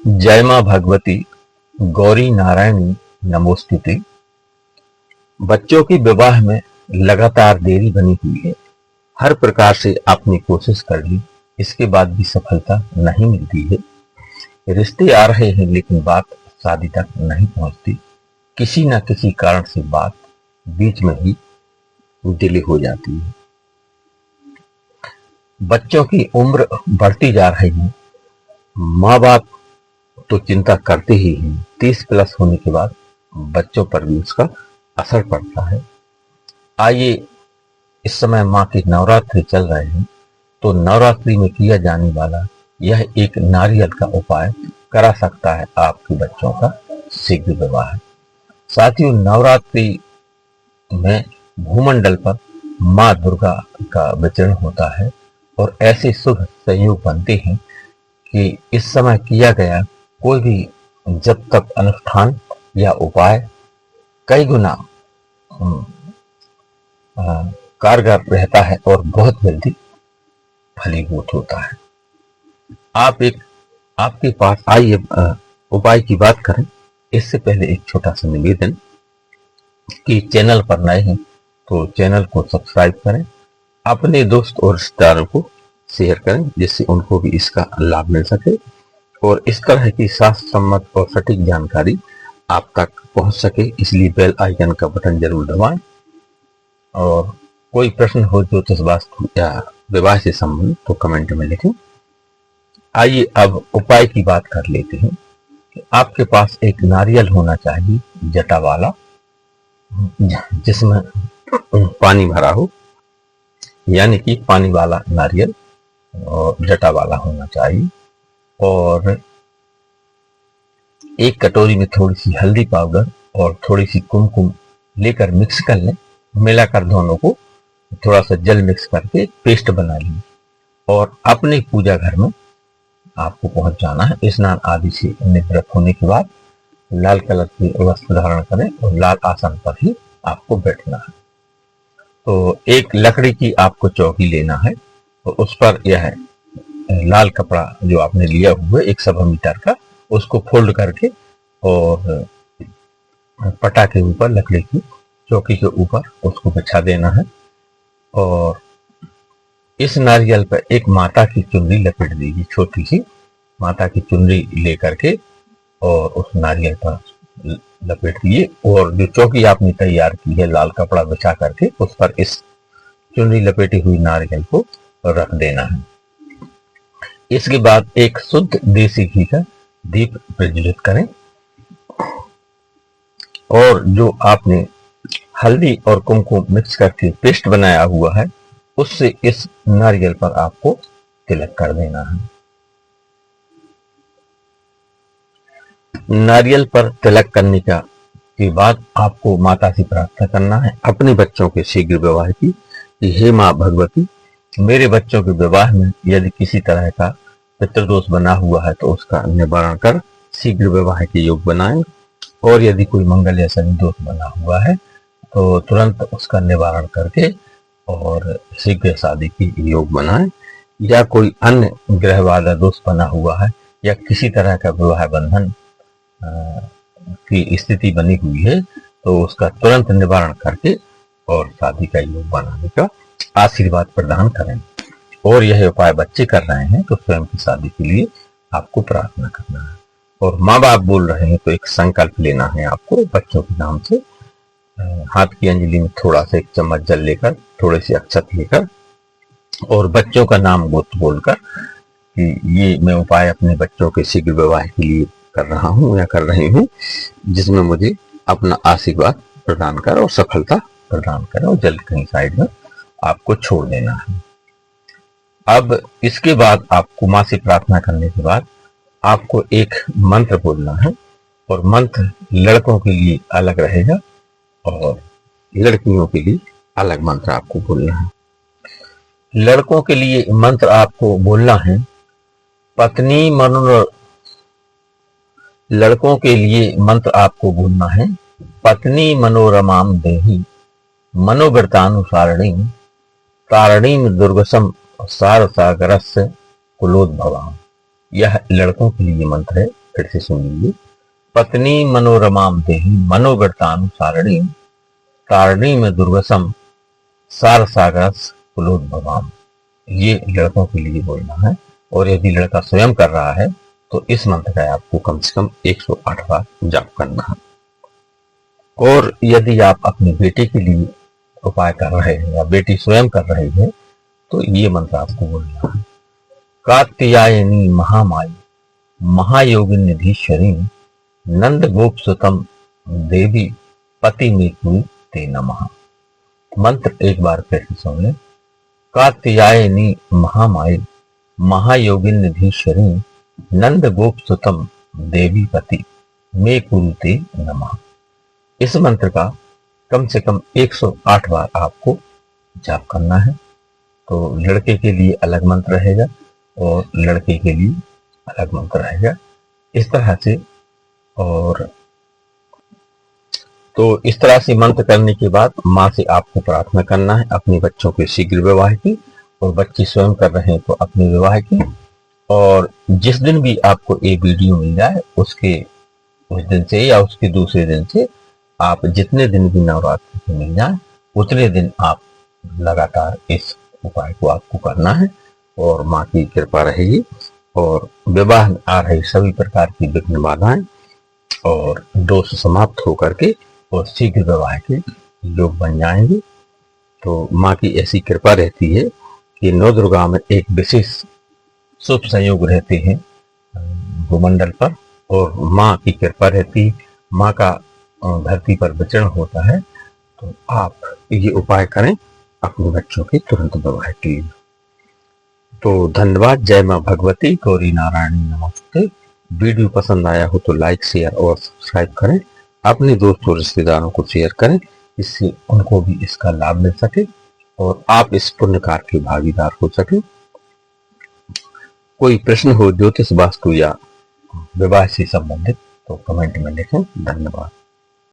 जय मां भगवती गौरी नारायणी नमोस्तुते। बच्चों के विवाह में लगातार देरी बनी हुई है। हर प्रकार से आपने कोशिश कर ली, इसके बाद भी सफलता नहीं मिलती है। रिश्ते आ रहे हैं लेकिन बात शादी तक नहीं पहुंचती। किसी न किसी कारण से बात बीच में ही डिले हो जाती है। बच्चों की उम्र बढ़ती जा रही है। माँ बाप तो चिंता करते ही हैं। 30 प्लस होने के बाद बच्चों पर भी उसका असर पड़ता है। आइए, इस समय माँ के नवरात्रि चल रहे हैं, तो नवरात्रि में किया जाने वाला यह एक नारियल का उपाय करा सकता है आपके बच्चों का शीघ्र विवाह। साथियों, नवरात्रि में भूमंडल पर माँ दुर्गा का विचरण होता है और ऐसे शुभ संयोग बनते हैं कि इस समय किया गया कोई भी जब तक अनुष्ठान या उपाय कई गुना कारगर रहता है और बहुत जल्दी फलीभूत होता है। आपके पास आइए उपाय की बात करें। इससे पहले एक छोटा सा निवेदन कि चैनल पर नए हैं तो चैनल को सब्सक्राइब करें, अपने दोस्त और रिश्तेदारों को शेयर करें जिससे उनको भी इसका लाभ मिल सके और इस तरह की शास्त्र सम्मत और सटीक जानकारी आप तक पहुंच सके। इसलिए बेल आइकन का बटन जरूर दबाएं और कोई प्रश्न हो ज्योतिष वास्तु या विवाह से संबंधित तो कमेंट में लिखें। आइए अब उपाय की बात कर लेते हैं कि आपके पास एक नारियल होना चाहिए जटा वाला, जिसमें पानी भरा हो, यानी कि पानी वाला नारियल और जटा वाला होना चाहिए। और एक कटोरी में थोड़ी सी हल्दी पाउडर और थोड़ी सी कुमकुम लेकर मिक्स कर लें। मिलाकर दोनों को थोड़ा सा जल मिक्स करके पेस्ट बना लीजिए और अपने पूजा घर में आपको पहुंच जाना है। स्नान आदि से निवृत्त होने के बाद लाल कलर की वस्त्र धारण करें और लाल आसन पर ही आपको बैठना है। तो एक लकड़ी की आपको चौकी लेना है और उस पर यह लाल कपड़ा जो आपने लिया हुआ है 1 मीटर का, उसको फोल्ड करके और पटा के ऊपर लकड़ी की चौकी के ऊपर उसको बिछा देना है। और इस नारियल पर एक माता की चुनरी लपेट दीजिए, छोटी सी माता की चुनरी लेकर के और उस नारियल पर लपेट दिए और जो चौकी आपने तैयार की है लाल कपड़ा बिछा करके उस पर इस चुनरी लपेटी हुई नारियल को रख देना है। इसके बाद एक शुद्ध देसी घी का दीप प्रज्वलित करें और जो आपने हल्दी और कुमकुम मिक्स करके पेस्ट बनाया हुआ है उससे इस नारियल पर आपको तिलक कर देना है। नारियल पर तिलक करने के बाद आपको माता से प्रार्थना करना है अपने बच्चों के शीघ्र विवाह की कि हे माँ भगवती, मेरे बच्चों के विवाह में यदि किसी तरह का पितृदोष बना हुआ है तो उसका निवारण कर शीघ्र विवाह के योग बनाएं, और यदि कोई मंगल या शनि दोष बना हुआ है तो तुरंत उसका निवारण करके और शीघ्र शादी के योग बनाएं। या कोई अन्य ग्रह बाधा दोष बना हुआ है या किसी तरह का विवाह बंधन की स्थिति बनी हुई है तो उसका तुरंत निवारण करके और शादी का योग बनाने का आशीर्वाद प्रदान करें। और यह उपाय बच्चे कर रहे हैं तो स्वयं की शादी के लिए आपको प्रार्थना करना है। और माँ बाप बोल रहे हैं तो एक संकल्प लेना है आपको बच्चों के नाम से। हाथ की अंजलि में थोड़ा सा 1 चम्मच जल लेकर, थोड़े से अक्षत लेकर और बच्चों का नाम गोत्र बोलकर कि ये मैं उपाय अपने बच्चों के शीघ्र विवाह के लिए कर रहा हूँ या कर रही हूँ, जिसमें मुझे अपना आशीर्वाद प्रदान कर और सफलता प्रदान करें, और जल कहीं साइड में आपको छोड़ देना है। अब इसके बाद आपको माँ से प्रार्थना करने के बाद आपको एक मंत्र बोलना है और मंत्र लड़कों के लिए अलग रहेगा और लड़कियों के लिए अलग मंत्र आपको बोलना है। लड़कों के लिए मंत्र आपको बोलना है पत्नी मनोर लड़कों के लिए मंत्र आपको बोलना है पत्नी मनोरमाम देहि मनोवृतानुसारिणी तारिणीम दुर्गसम सार सागरस्य कुलोद्भवाम। यह लड़कों के लिए मंत्र है। फिर से सुन लीजिए। पत्नी मनोरमाम देहि मनोगतानुसारिणी तारिणी में दुर्वसम सार सागरस कुलोद्भवाम। ये लड़कों के लिए बोलना है, और यदि लड़का स्वयं कर रहा है तो इस मंत्र का आपको कम से कम 108 बार जाप करना है। और यदि आप अपने बेटे के लिए उपाय कर रहे हैं या बेटी स्वयं कर रही है तो ये मंत्र आपको बोलना है। कात्यायनी महामाई महायोगिनीधीश्वरी नंद गोप सुतम देवी पति में ते नमः। मंत्र एक बार फिर से सुन ले। कात्यायनी महामाई महायोगिनीधीश्वरी नंद गोप सुतम देवी पति में कुरुते नमः। इस मंत्र का कम से कम 108 बार आपको जाप करना है। तो लड़के के लिए अलग मंत्र रहेगा और लड़के के लिए अलग मंत्र रहेगा, इस तरह से। और तो इस तरह से मंत्र करने के बाद माँ से आपको प्रार्थना करना है अपने बच्चों के शीघ्र विवाह की, और बच्चे स्वयं कर रहे हैं तो अपने विवाह की। और जिस दिन भी आपको ये वीडियो मिल जाए उसके उस दिन से या उसके दूसरे दिन से, आप जितने दिन भी नवरात्रि से मिल जाए उतने दिन आप लगातार इस उपाय को आपको करना है, और माँ की कृपा रहेगी। और विवाह में आ रही सभी प्रकार की विघ्न बाधाएं और दोष समाप्त होकर के और शीघ्र विवाह के योग बन जाएंगे। तो माँ की ऐसी कृपा रहती है कि नवदुर्गा में एक विशेष शुभ संयोग रहते हैं भूमंडल पर, और माँ की कृपा रहती है, माँ का धरती पर विचरण होता है। तो आप ये उपाय करें अपने बच्चों के तुरंत विवाह के लिए। तो धन्यवाद। जय माँ भगवती गौरी नारायणी नमस्ते। वीडियो पसंद आया हो तो लाइक शेयर और सब्सक्राइब करें, अपने दोस्तों रिश्तेदारों को शेयर करें, इससे उनको भी इसका लाभ मिल सके और आप इस पुण्य कार्य के भागीदार हो सके। कोई प्रश्न हो ज्योतिष वास्तु या विवाह से संबंधित तो कमेंट में लिखें। धन्यवाद।